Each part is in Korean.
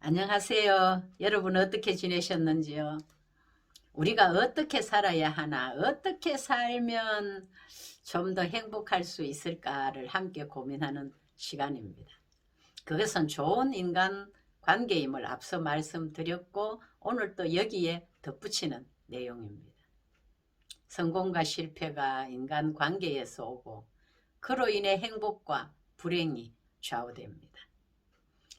안녕하세요. 여러분 어떻게 지내셨는지요? 우리가 어떻게 살아야 하나, 어떻게 살면 좀 더 행복할 수 있을까를 함께 고민하는 시간입니다. 그것은 좋은 인간 관계임을 앞서 말씀드렸고 오늘 또 여기에 덧붙이는 내용입니다. 성공과 실패가 인간 관계에서 오고 그로 인해 행복과 불행이 좌우됩니다.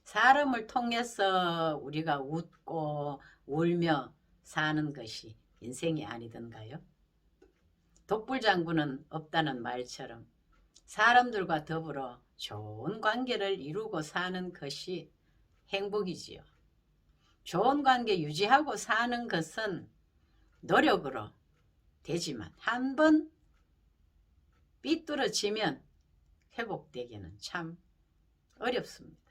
사람을 통해서 우리가 웃고 울며 사는 것이 인생이 아니던가요? 독불장군은 없다는 말처럼 사람들과 더불어 좋은 관계를 이루고 사는 것이 행복이지요. 좋은 관계 유지하고 사는 것은 노력으로 되지만 한번 삐뚤어지면 회복되기는 참 어렵습니다.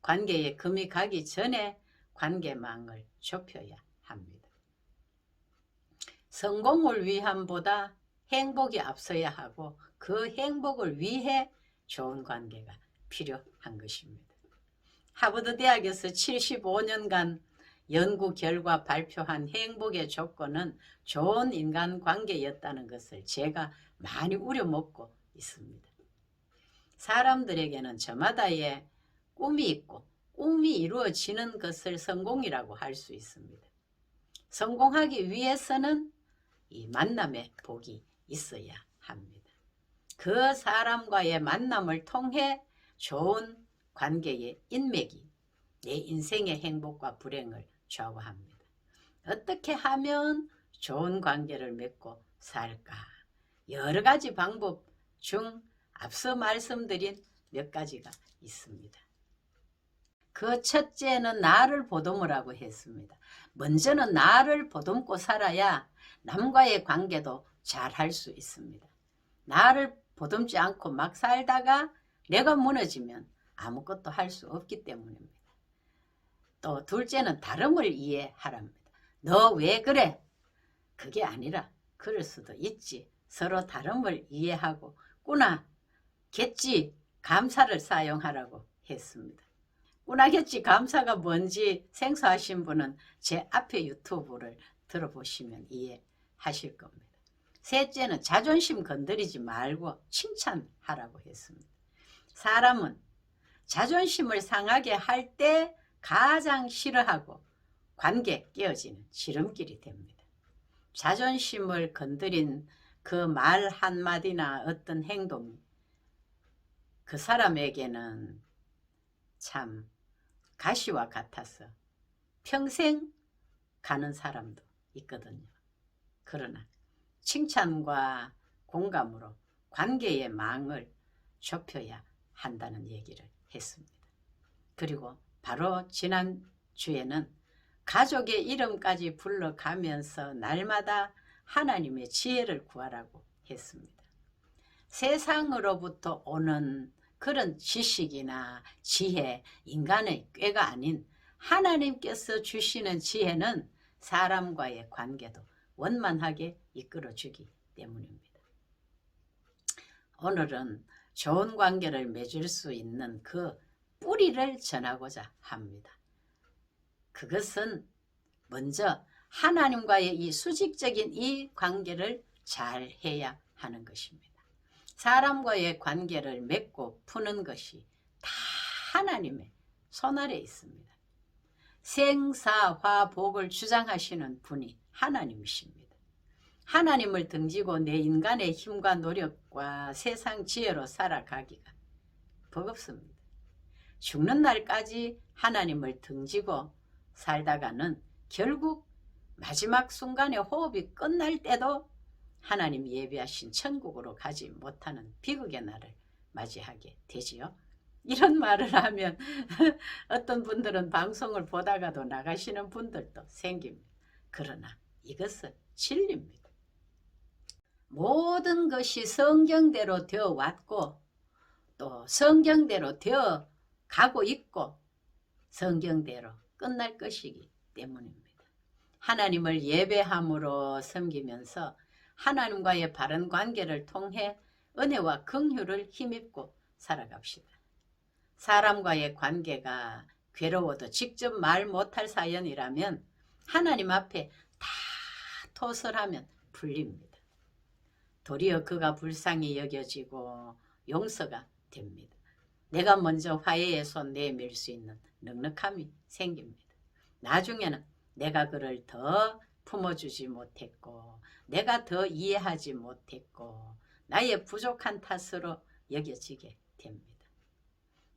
관계에 금이 가기 전에 관계망을 좁혀야 합니다. 성공을 위함보다 행복이 앞서야 하고 그 행복을 위해 좋은 관계가 필요한 것입니다. 하버드 대학에서 75년간 연구 결과 발표한 행복의 조건은 좋은 인간관계였다는 것을 제가 많이 우려먹고 있습니다. 사람들에게는 저마다의 꿈이 있고 꿈이 이루어지는 것을 성공이라고 할 수 있습니다. 성공하기 위해서는 이 만남의 복이 있어야 합니다. 그 사람과의 만남을 통해 좋은 관계의 인맥이 내 인생의 행복과 불행을 좌우합니다. 어떻게 하면 좋은 관계를 맺고 살까? 여러 가지 방법 중 앞서 말씀드린 몇 가지가 있습니다. 그 첫째는 나를 보듬으라고 했습니다. 먼저는 나를 보듬고 살아야 남과의 관계도 잘 할 수 있습니다. 나를 보듬지 않고 막 살다가 내가 무너지면 아무것도 할 수 없기 때문입니다. 또 둘째는 다름을 이해하랍니다. 너 왜 그래? 그게 아니라 그럴 수도 있지. 서로 다름을 이해하고 꾸나겠지 감사를 사용하라고 했습니다. 꾸나겠지 감사가 뭔지 생소하신 분은 제 앞에 유튜브를 들어보시면 이해하실 겁니다. 셋째는 자존심 건드리지 말고 칭찬하라고 했습니다. 사람은 자존심을 상하게 할 때 가장 싫어하고 관계 깨어지는 지름길이 됩니다. 자존심을 건드린 그 말 한마디나 어떤 행동이 그 사람에게는 참 가시와 같아서 평생 가는 사람도 있거든요. 그러나 칭찬과 공감으로 관계의 망을 좁혀야 한다는 얘기를 했습니다. 그리고 바로 지난주에는 가족의 이름까지 불러가면서 날마다 하나님의 지혜를 구하라고 했습니다. 세상으로부터 오는 그런 지식이나 지혜, 인간의 꾀가 아닌 하나님께서 주시는 지혜는 사람과의 관계도 원만하게 이끌어주기 때문입니다. 오늘은 좋은 관계를 맺을 수 있는 그 뿌리를 전하고자 합니다. 그것은 먼저 하나님과의 이 수직적인 이 관계를 잘 해야 하는 것입니다. 사람과의 관계를 맺고 푸는 것이 다 하나님의 손아래에 있습니다. 생사화복을 주장하시는 분이 하나님이십니다. 하나님을 등지고 내 인간의 힘과 노력과 세상 지혜로 살아가기가 버겁습니다. 죽는 날까지 하나님을 등지고 살다가는 결국 마지막 순간에 호흡이 끝날 때도 하나님 예비하신 천국으로 가지 못하는 비극의 날을 맞이하게 되지요. 이런 말을 하면 어떤 분들은 방송을 보다가도 나가시는 분들도 생깁니다. 그러나 이것은 진리입니다. 모든 것이 성경대로 되어 왔고 또 성경대로 되어 가고 있고 성경대로 끝날 것이기 때문입니다. 하나님을 예배함으로 섬기면서 하나님과의 바른 관계를 통해 은혜와 긍휼을 힘입고 살아갑시다. 사람과의 관계가 괴로워도 직접 말 못할 사연이라면 하나님 앞에 다 토설하면 풀립니다. 도리어 그가 불쌍히 여겨지고 용서가 됩니다. 내가 먼저 화해의 손 내밀 수 있는 넉넉함이 생깁니다. 나중에는 내가 그를 더 품어주지 못했고 내가 더 이해하지 못했고 나의 부족한 탓으로 여겨지게 됩니다.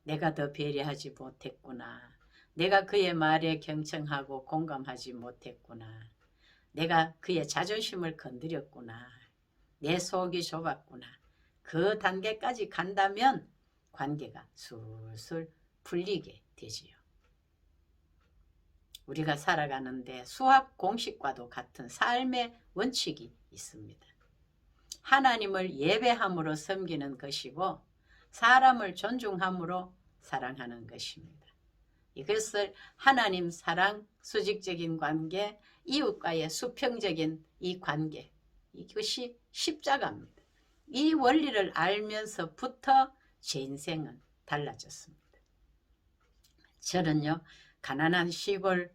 내가 더 배려하지 못했구나. 내가 그의 말에 경청하고 공감하지 못했구나. 내가 그의 자존심을 건드렸구나. 내 속이 좁았구나. 그 단계까지 간다면 관계가 술술 풀리게 되지요. 우리가 살아가는데 수학 공식과도 같은 삶의 원칙이 있습니다. 하나님을 예배함으로 섬기는 것이고 사람을 존중함으로 사랑하는 것입니다. 이것을 하나님 사랑, 수직적인 관계, 이웃과의 수평적인 이 관계, 이것이 십자가입니다. 이 원리를 알면서부터 제 인생은 달라졌습니다. 저는요, 가난한 시골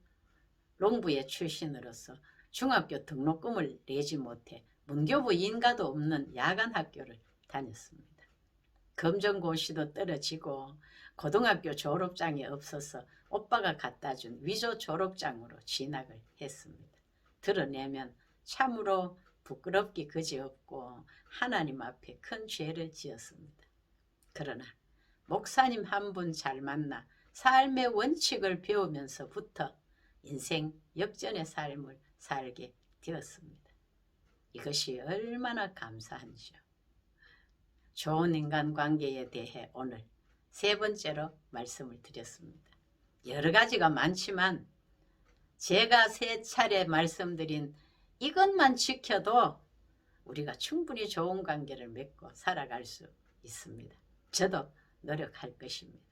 농부의 출신으로서 중학교 등록금을 내지 못해 문교부 인가도 없는 야간 학교를 다녔습니다. 검정고시도 떨어지고 고등학교 졸업장이 없어서 오빠가 갖다 준 위조 졸업장으로 진학을 했습니다. 드러내면 참으로 부끄럽기 그지없고 하나님 앞에 큰 죄를 지었습니다. 그러나 목사님 한 분 잘 만나 삶의 원칙을 배우면서부터 인생 역전의 삶을 살게 되었습니다. 이것이 얼마나 감사한지요. 좋은 인간관계에 대해 오늘 세 번째로 말씀을 드렸습니다. 여러 가지가 많지만 제가 세 차례 말씀드린 이것만 지켜도 우리가 충분히 좋은 관계를 맺고 살아갈 수 있습니다. 저도 노력할 것입니다.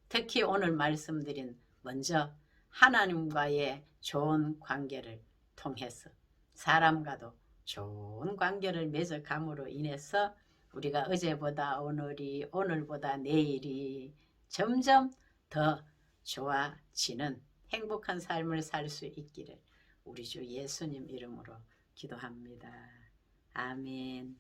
특히 오늘 말씀드린 먼저 하나님과의 좋은 관계를 통해서 사람과도 좋은 관계를 맺어감으로 인해서 우리가 어제보다 오늘이, 오늘보다 내일이 점점 더 좋아지는 행복한 삶을 살 수 있기를 우리 주 예수님 이름으로 기도합니다. 아멘.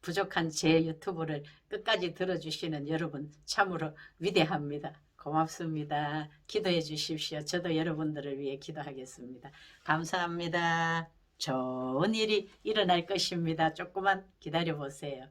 부족한 제 유튜브를 끝까지 들어주시는 여러분 참으로 위대합니다. 고맙습니다. 기도해 주십시오. 저도 여러분들을 위해 기도하겠습니다. 감사합니다. 좋은 일이 일어날 것입니다. 조금만 기다려 보세요.